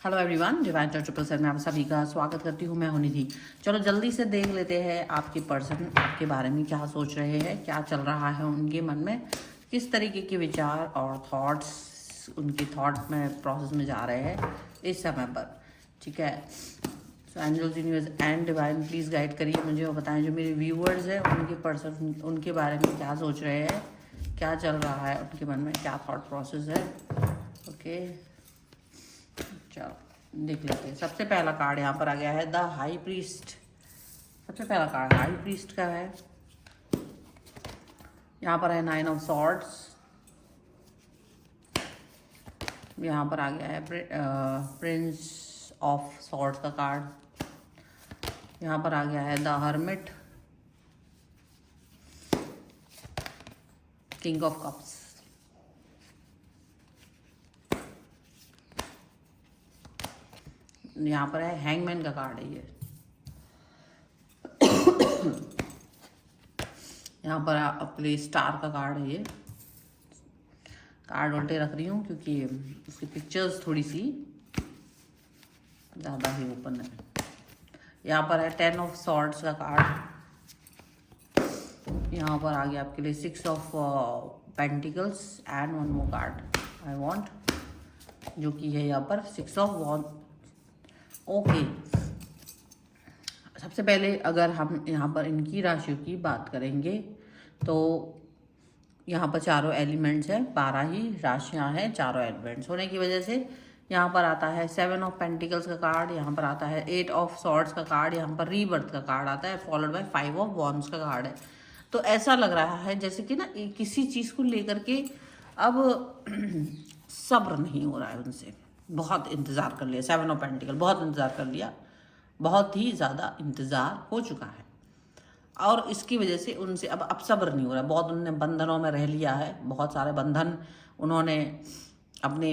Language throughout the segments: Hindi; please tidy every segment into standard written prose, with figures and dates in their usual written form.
Hello everyone, divine triple seven में आप सभी का स्वागत करती हूँ। मैं हूं निधि। चलो जल्दी से देख लेते हैं आपके पर्सन आपके बारे में क्या सोच रहे हैं, क्या चल रहा है उनके मन में, किस तरीके के विचार और थॉट्स उनके थॉट में प्रोसेस में जा रहे हैं इस समय पर। ठीक है, so angels universe and divine please guide करिए मुझे और बताएं जो मेरे व्यूअर्स हैं उनके पर्सन उनके बारे में क्या सोच रहे हैं, क्या चल रहा है उनके मन में, क्या थॉट प्रोसेस है। ओके, चलो देख लेते हैं। सबसे पहला कार्ड यहाँ पर आ गया है द हाई प्रीस्ट। सबसे पहला कार्ड हाई प्रीस्ट का है। यहाँ पर है 9 ऑफ सॉर्ड्स। यहाँ पर आ गया है प्रिंस ऑफ सॉर्ड्स का कार्ड। यहाँ पर आ गया है the hermit, king of cups. यहाँ पर है हैंगमैन का कार्ड है ये। यहाँ पर आपके लिए स्टार का कार्ड है ये। कार्ड उल्टे रख रही हूँ क्योंकि उसकी पिक्चर्स थोड़ी सी ज़्यादा ही ओपन है। यहाँ पर है 10 ऑफ सॉर्ड्स का कार्ड। यहाँ पर आ गया आपके लिए 6 of pentacles and one more card I want, जो कि है यहाँ पर 6 ऑफ वॉन्ड। ओके, सबसे पहले अगर हम यहाँ पर इनकी राशियों की बात करेंगे तो यहाँ पर चारों एलिमेंट्स हैं, 12 ही राशियाँ हैं। चारों एलिमेंट्स होने की वजह से यहाँ पर आता है 7 ऑफ पेंटिकल्स का कार्ड, यहाँ पर आता है 8 ऑफ सॉर्ड्स का कार्ड, यहाँ पर रीबर्थ का कार्ड आता है, फॉलोड बाय 5 ऑफ वॉन्ड्स का कार्ड है। तो ऐसा लग रहा है जैसे कि ना किसी चीज़ को लेकर के अब सब्र नहीं हो रहा है उनसे। बहुत इंतज़ार कर लिया, 7 ऑफ पेंटिकल, बहुत इंतज़ार कर लिया, बहुत ही ज़्यादा इंतज़ार हो चुका है और इसकी वजह से उनसे अब सब्र नहीं हो रहा है। बहुत उन्होंने बंधनों में रह लिया है, बहुत सारे बंधन उन्होंने अपने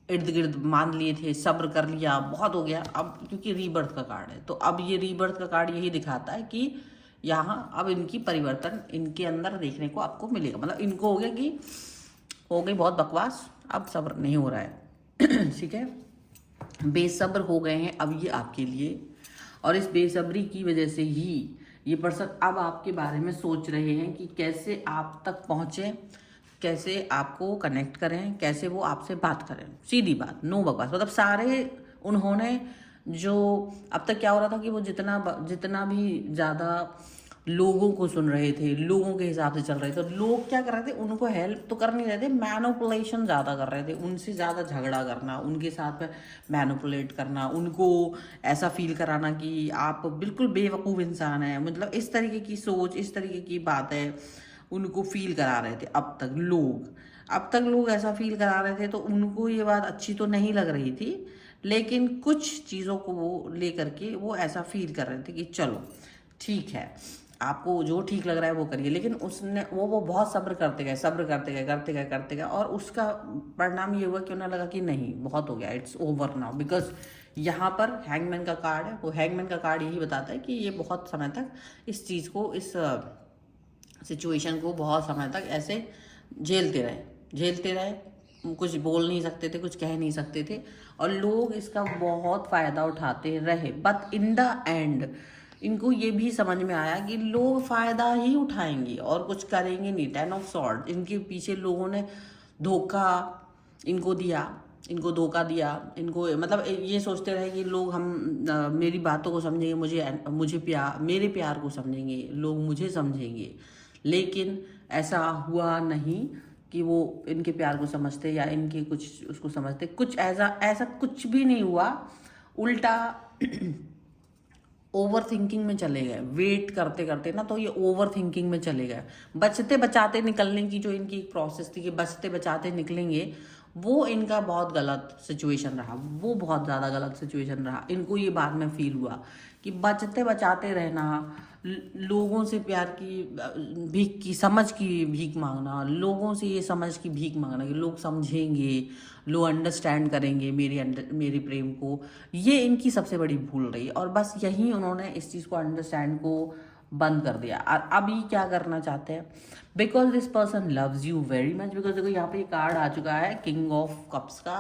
इर्द गिर्द मान लिए थे, सब्र कर लिया, बहुत हो गया। अब क्योंकि रीबर्थ का कार्ड है तो अब ये रीबर्थ का कार्ड यही दिखाता है कि यहाँ अब इनकी परिवर्तन इनके अंदर देखने को आपको मिलेगा। मतलब इनको हो गया कि हो गई बहुत बकवास, अब सब्र नहीं हो रहा है। ठीक है, बेसब्र हो गए हैं अब ये आपके लिए, और इस बेसब्री की वजह से ही ये पर्सन अब आपके बारे में सोच रहे हैं कि कैसे आप तक पहुँचे, कैसे आपको कनेक्ट करें, कैसे वो आपसे बात करें। सीधी बात, नो बकवास। मतलब सारे उन्होंने जो अब तक क्या हो रहा था कि वो जितना भी ज़्यादा लोगों को सुन रहे थे, लोगों के हिसाब से चल रहे थे, तो लोग क्या कर रहे थे, उनको हेल्प तो कर नहीं रहे थे, मैनिपुलेशन ज़्यादा कर रहे थे, उनसे ज़्यादा झगड़ा करना, उनके साथ में मैनिपुलेट करना, उनको ऐसा फील कराना कि आप बिल्कुल बेवकूफ़ इंसान हैं। मतलब इस तरीके की सोच, इस तरीके की बातें उनको फील करा रहे थे। अब तक लोग ऐसा फील करा रहे थे, तो उनको ये बात अच्छी तो नहीं लग रही थी, लेकिन कुछ चीज़ों को वो लेकर के वो ऐसा फील कर रहे थे कि चलो ठीक है, आपको जो ठीक लग रहा है वो करिए। लेकिन उसने वो बहुत सब्र करते गए और उसका परिणाम ये हुआ कि उन्हें लगा कि नहीं, बहुत हो गया, इट्स ओवर नाउ। बिकॉज यहाँ पर हैंगमैन का कार्ड है, वो हैंगमैन का कार्ड यही बताता है कि ये बहुत समय तक इस चीज़ को, इस सिचुएशन को बहुत समय तक ऐसे झेलते रहे, कुछ बोल नहीं सकते थे, कुछ कह नहीं सकते थे, और लोग इसका बहुत फ़ायदा उठाते रहे। बट इन द एंड इनको ये भी समझ में आया कि लोग फ़ायदा ही उठाएंगे और कुछ करेंगे नहीं। 10 ऑफ सॉर्ड, इनके पीछे लोगों ने धोखा इनको दिया, इनको मतलब ये सोचते रहे कि लोग मेरी बातों को समझेंगे, मेरे प्यार को समझेंगे, लोग मुझे समझेंगे। लेकिन ऐसा हुआ नहीं कि वो इनके प्यार को समझते या इनके कुछ उसको समझते। कुछ ऐसा कुछ भी नहीं हुआ। उल्टा ओवर थिंकिंग में चले गए, वेट करते करते ना, तो ये ओवर थिंकिंग में चले गए। बचते बचाते निकलने की जो इनकी एक प्रोसेस थी कि बचते बचाते निकलेंगे, वो इनका बहुत गलत सिचुएशन रहा, वो बहुत ज़्यादा गलत सिचुएशन रहा। इनको ये बाद में फील हुआ कि बचते बचाते रहना, लोगों से प्यार की भीख की, समझ की भीख मांगना, लोगों से ये समझ की भीख मांगना कि लोग समझेंगे, लोग अंडरस्टैंड करेंगे मेरे प्रेम को, ये इनकी सबसे बड़ी भूल रही। और बस यही उन्होंने इस चीज़ को, अंडरस्टैंड को बंद कर दिया। और अभी क्या करना चाहते हैं, because this person loves you very much. Because देखो यहाँ पे कार्ड आ चुका है किंग ऑफ कप्स का,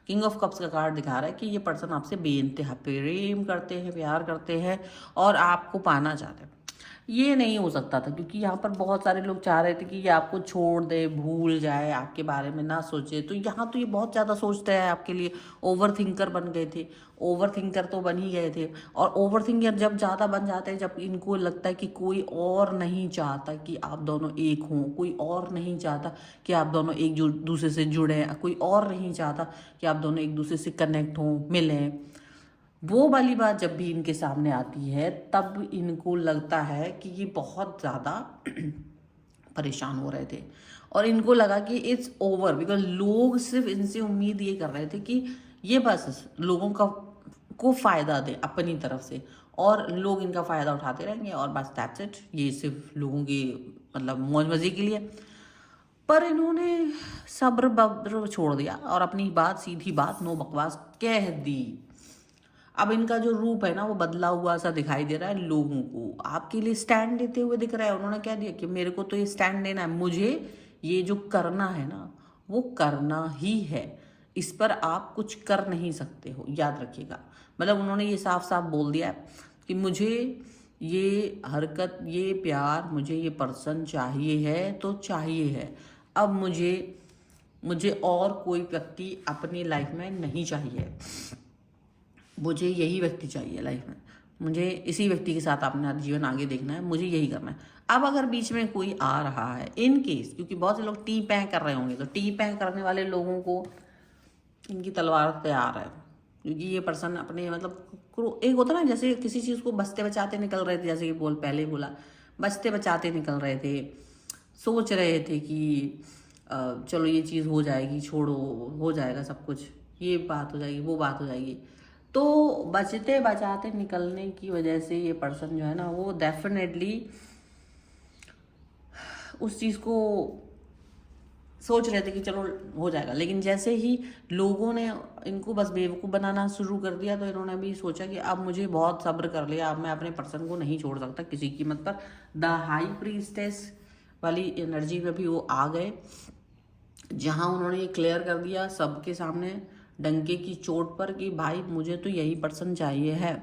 किंग ऑफ कप्स का कार्ड दिखा रहा है कि ये पर्सन आपसे बेइंतहा प्रेम करते हैं, प्यार करते हैं और आपको पाना चाहते हैं। ये नहीं हो सकता था, क्योंकि यहाँ पर बहुत सारे लोग चाह रहे थे कि ये आपको छोड़ दे, भूल जाए, आपके बारे में ना सोचे। तो यहाँ तो ये बहुत ज़्यादा सोचते हैं आपके लिए, ओवर थिंकर बन गए थे। ओवर थिंकर तो बन ही गए थे, और ओवर थिंकर जब ज़्यादा बन जाते हैं, जब इनको लगता है कि कोई और नहीं चाहता कि आप दोनों एक हों, कोई और नहीं चाहता कि आप दोनों एक दूसरे से जुड़ें, कोई और नहीं चाहता कि आप दोनों एक दूसरे से कनेक्ट हों, मिलें, वो वाली बात जब भी इनके सामने आती है, तब इनको लगता है कि ये बहुत ज़्यादा परेशान हो रहे थे, और इनको लगा कि इट्स ओवर, बिकॉज लोग सिर्फ इनसे उम्मीद ये कर रहे थे कि ये बस लोगों को फ़ायदा दे अपनी तरफ से, और लोग इनका फ़ायदा उठाते रहेंगे, और बस दैट्स इट। ये सिर्फ लोगों की मतलब मौज मज़े के लिए। पर इन्होंने सब्र बब्र छोड़ दिया और अपनी बात, सीधी बात, नो बकवास कह दी। अब इनका जो रूप है ना, वो बदला हुआ सा दिखाई दे रहा है लोगों को, आपके लिए स्टैंड लेते हुए दिख रहा है। उन्होंने कह दिया कि मेरे को तो ये स्टैंड लेना है, मुझे ये जो करना है ना, वो करना ही है, इस पर आप कुछ कर नहीं सकते हो, याद रखिएगा। मतलब उन्होंने ये साफ साफ बोल दिया कि मुझे ये हरकत, ये प्यार, मुझे ये पर्सन चाहिए है तो चाहिए है। अब मुझे और कोई व्यक्ति अपनी लाइफ में नहीं चाहिए, मुझे यही व्यक्ति चाहिए लाइफ में, मुझे इसी व्यक्ति के साथ अपना जीवन आगे देखना है, मुझे यही करना है। अब अगर बीच में कोई आ रहा है, इन केस, क्योंकि बहुत से लोग टी पैं कर रहे होंगे, तो टी पैं करने वाले लोगों को इनकी तलवार तैयार है, क्योंकि ये पर्सन अपने मतलब एक होता ना, जैसे किसी चीज़ को बचते बचाते निकल रहे थे, जैसे कि पहले बोला, बचते बचाते निकल रहे थे, सोच रहे थे कि चलो ये चीज़ हो जाएगी, छोड़ो, हो जाएगा सब कुछ, ये बात हो जाएगी, वो बात हो जाएगी। तो बचते बचाते निकलने की वजह से ये पर्सन जो है ना, वो डेफिनेटली उस चीज़ को सोच रहे थे कि चलो हो जाएगा। लेकिन जैसे ही लोगों ने इनको बस बेवकूफ़ बनाना शुरू कर दिया, तो इन्होंने भी सोचा कि अब मुझे बहुत सब्र कर लिया, अब मैं अपने पर्सन को नहीं छोड़ सकता किसी कीमत पर। द हाई प्रीस्टेस वाली एनर्जी में भी वो आ गए, जहाँ उन्होंने ये क्लियर कर दिया सबके सामने डंके की चोट पर कि भाई मुझे तो यही पर्सन चाहिए है,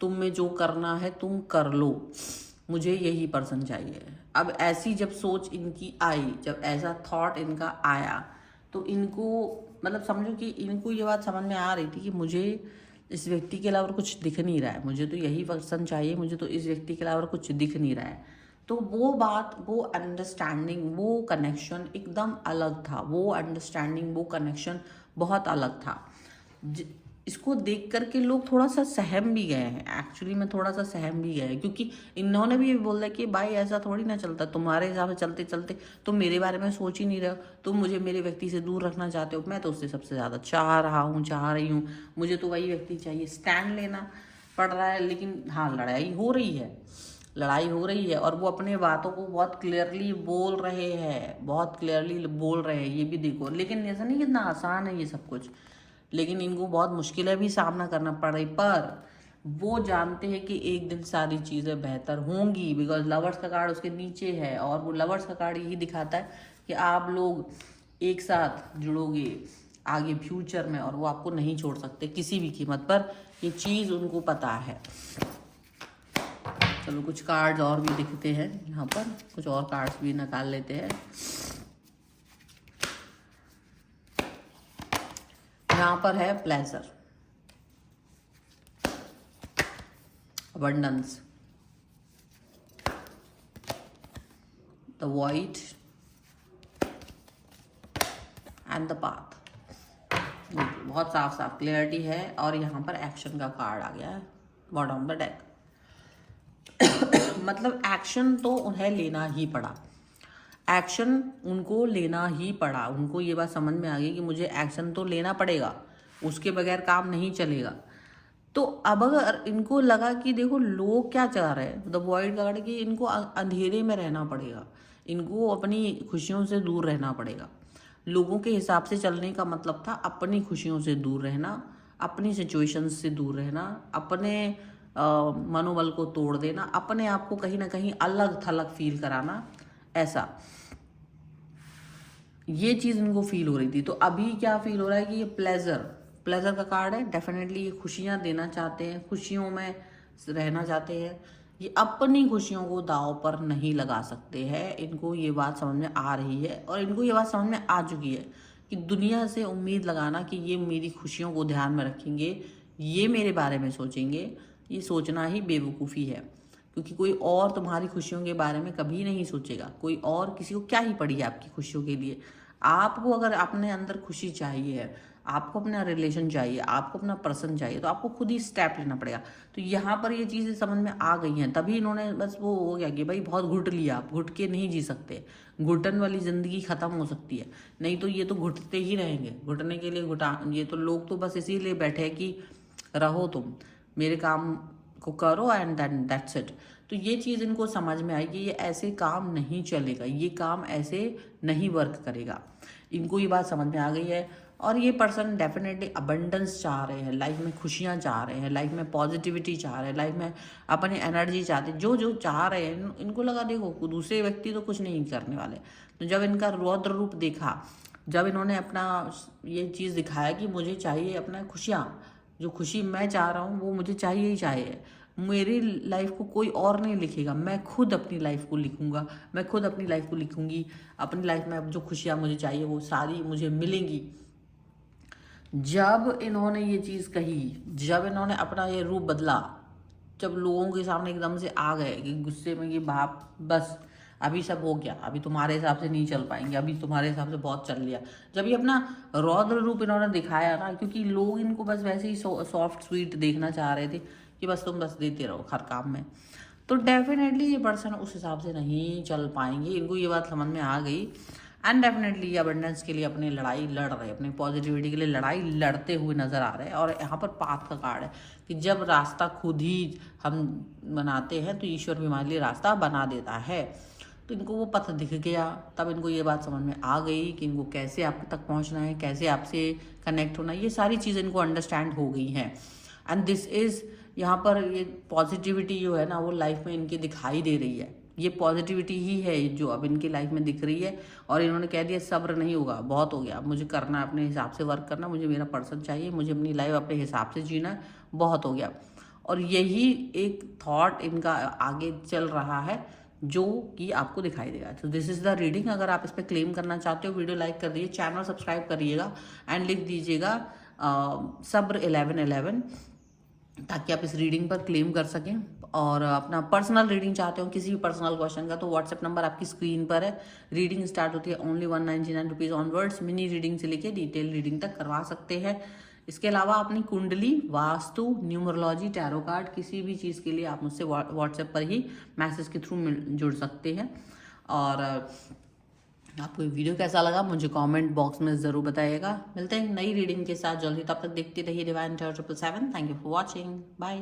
तुम में जो करना है तुम कर लो, मुझे यही पर्सन चाहिए। अब ऐसी जब सोच इनकी आई, जब ऐसा थॉट इनका आया, तो इनको मतलब समझो कि इनको ये बात समझ में आ रही थी कि मुझे इस व्यक्ति के अलावा कुछ दिख नहीं रहा है, मुझे तो यही पर्सन चाहिए, मुझे तो इस व्यक्ति के अलावा कुछ दिख नहीं रहा है। तो वो बात, वो अंडरस्टैंडिंग, वो कनेक्शन एकदम अलग था, वो अंडरस्टैंडिंग, वो कनेक्शन बहुत अलग था। इसको देख करके लोग थोड़ा सा सहम भी गए हैं, एक्चुअली में थोड़ा सा सहम भी गए हैं, क्योंकि इन्होंने भी बोला कि भाई ऐसा थोड़ी ना चलता, तुम्हारे हिसाब से चलते चलते तुम मेरे बारे में सोच ही नहीं रहे हो, तुम मुझे मेरे व्यक्ति से दूर रखना चाहते हो, मैं तो उससे सबसे ज़्यादा चाह रही हूँ, मुझे तो वही व्यक्ति चाहिए। स्टैंड लेना पड़ रहा है, लेकिन हाँ लड़ाई हो रही है, और वो अपने बातों को बहुत क्लियरली बोल रहे हैं, ये भी देखो। लेकिन ऐसा नहीं कितना आसान है ये सब कुछ, लेकिन इनको बहुत मुश्किलें भी सामना करना पड़ रही, पर वो जानते हैं कि एक दिन सारी चीज़ें बेहतर होंगी, बिकॉज लवर्स का कार्ड उसके नीचे है, और वो लवर्स का कार्ड यही दिखाता है कि आप लोग एक साथ जुड़ोगे आगे फ्यूचर में, और वो आपको नहीं छोड़ सकते किसी भी कीमत पर, ये चीज़ उनको पता है। चलो कुछ कार्ड्स और भी दिखते हैं यहाँ पर, कुछ और कार्ड्स भी निकाल लेते हैं। यहाँ पर है pleasure, abundance, the void and the path. बहुत साफ साफ क्लियरिटी है, और यहाँ पर एक्शन का कार्ड आ गया है बॉटम ऑफ द डेक। मतलब एक्शन तो उन्हें लेना ही पड़ा, एक्शन उनको लेना ही पड़ा, उनको ये बात समझ में आ गई कि मुझे एक्शन तो लेना पड़ेगा, उसके बगैर काम नहीं चलेगा। तो अब अगर इनको लगा कि देखो लोग क्या चाह रहे हैं, द वॉइड का कार्ड, कि इनको अंधेरे में रहना पड़ेगा, इनको अपनी खुशियों से दूर रहना पड़ेगा। लोगों के हिसाब से चलने का मतलब था अपनी खुशियों से दूर रहना, अपनी सिचुएशन से दूर रहना, अपने मनोबल को तोड़ देना, अपने आप को कहीं ना कहीं अलग थलग फील कराना, ऐसा ये चीज़ इनको फील हो रही थी। तो अभी क्या फील हो रहा है कि ये प्लेजर प्लेजर का कार्ड है। डेफिनेटली ये खुशियाँ देना चाहते हैं, खुशियों में रहना चाहते हैं। ये अपनी खुशियों को दांव पर नहीं लगा सकते हैं। इनको ये बात समझ में आ रही है और इनको ये बात समझ में आ चुकी है कि दुनिया से उम्मीद लगाना कि ये मेरी खुशियों को ध्यान में रखेंगे, ये मेरे बारे में सोचेंगे, ये सोचना ही बेवकूफ़ी है। क्योंकि कोई और तुम्हारी खुशियों के बारे में कभी नहीं सोचेगा। कोई और, किसी को क्या ही पड़ी है आपकी खुशियों के लिए। आपको अगर अपने अंदर खुशी चाहिए है, आपको अपना रिलेशन चाहिए, आपको अपना पर्सन चाहिए, तो आपको खुद ही स्टेप लेना पड़ेगा। तो यहाँ पर ये चीज़ें समझ में आ गई हैं, तभी इन्होंने बस वो हो गया कि भाई बहुत घुट लिया, आप घुट के नहीं जी सकते। घुटन वाली ज़िंदगी ख़त्म हो सकती है, नहीं तो ये तो घुटते ही रहेंगे। घुटने के लिए ये तो लोग तो बस इसीलिए बैठे हैं कि रहो तुम, मेरे काम को करो एंड देन दैट्स इट। तो ये चीज़ इनको समझ में आई कि ये ऐसे काम नहीं चलेगा, ये काम ऐसे नहीं वर्क करेगा। इनको ये बात समझ में आ गई है और ये पर्सन डेफिनेटली अबंडेंस चाह रहे हैं, लाइफ में खुशियाँ चाह रहे हैं, लाइफ में पॉजिटिविटी चाह रहे हैं, लाइफ में अपनी एनर्जी चाहते हैं। जो जो चाह रहे हैं, इनको लगा देखो दूसरे व्यक्ति तो कुछ नहीं करने वाले। तो जब इनका रौद्र रूप देखा, जब इन्होंने अपना ये चीज़ दिखाया कि मुझे चाहिए अपना खुशियाँ, जो खुशी मैं चाह रहा हूँ वो मुझे चाहिए ही चाहिए, मेरी लाइफ को कोई और नहीं लिखेगा, मैं खुद अपनी लाइफ को लिखूंगा, मैं खुद अपनी लाइफ को लिखूंगी। अपनी लाइफ में अब जो खुशियाँ मुझे चाहिए वो सारी मुझे मिलेंगी। जब इन्होंने ये चीज़ कही, जब इन्होंने अपना ये रूप बदला, जब लोगों के सामने एकदम से आ गए कि गुस्से में कि बाप बस अभी सब हो गया, अभी तुम्हारे हिसाब से नहीं चल पाएंगे, अभी तुम्हारे हिसाब से बहुत चल लिया, जब ये अपना रौद्र रूप इन्होंने दिखाया ना, क्योंकि लोग इनको बस वैसे ही सॉफ्ट स्वीट देखना चाह रहे थे कि बस तुम बस देते रहो हर काम में, तो डेफिनेटली ये पर्सन उस हिसाब से नहीं चल पाएंगे। इनको ये बात समझ में आ गई एंड डेफिनेटली ये अबंडेंस के लिए अपनी लड़ाई लड़ रहे हैं, अपनी पॉजिटिविटी के लिए लड़ाई लड़ते हुए नजर आ रहे हैं। और यहाँ पर पाथ का कार्ड है कि जब रास्ता खुद ही हम बनाते हैं तो ईश्वर भी हमारे लिए रास्ता बना देता है। तो इनको वो पथ दिख गया, तब इनको ये बात समझ में आ गई कि इनको कैसे आप तक पहुँचना है, कैसे आपसे कनेक्ट होना है, ये सारी चीज़ें इनको अंडरस्टैंड हो गई हैं। एंड दिस इज़, यहाँ पर ये पॉजिटिविटी जो है ना वो लाइफ में इनकी दिखाई दे रही है। ये पॉजिटिविटी ही है जो अब इनकी लाइफ में दिख रही है। और इन्होंने कह दिया सब्र नहीं होगा, बहुत हो गया, अब मुझे करना है, अपने हिसाब से वर्क करना, मुझे मेरा पर्सन चाहिए, मुझे अपनी लाइफ अपने हिसाब से जीना है, बहुत हो गया। और यही एक थॉट इनका आगे चल रहा है जो कि आपको दिखाई देगा। तो दिस इज़ द रीडिंग। अगर आप इस पर क्लेम करना चाहते हो, वीडियो लाइक कर दीजिए, चैनल सब्सक्राइब करिएगा एंड लिख दीजिएगा सब्र 1111, ताकि आप इस रीडिंग पर क्लेम कर सकें। और अपना पर्सनल रीडिंग चाहते हो किसी भी पर्सनल क्वेश्चन का, तो व्हाट्सएप नंबर आपकी स्क्रीन पर है। रीडिंग स्टार्ट होती है only 199 rupees onwards. Mini reading से लेके डिटेल रीडिंग तक करवा सकते हैं। इसके अलावा अपनी कुंडली, वास्तु, न्यूमरोलॉजी, टैरो कार्ड, किसी भी चीज़ के लिए आप मुझसे व्हाट्सएप पर ही मैसेज के थ्रू जुड़ सकते हैं। और आपको ये वीडियो कैसा लगा मुझे कमेंट बॉक्स में ज़रूर बताइएगा। मिलते हैं नई रीडिंग के साथ जल्दी, तब तक देखते रहिए divine tower 777। Thank you for watching, bye.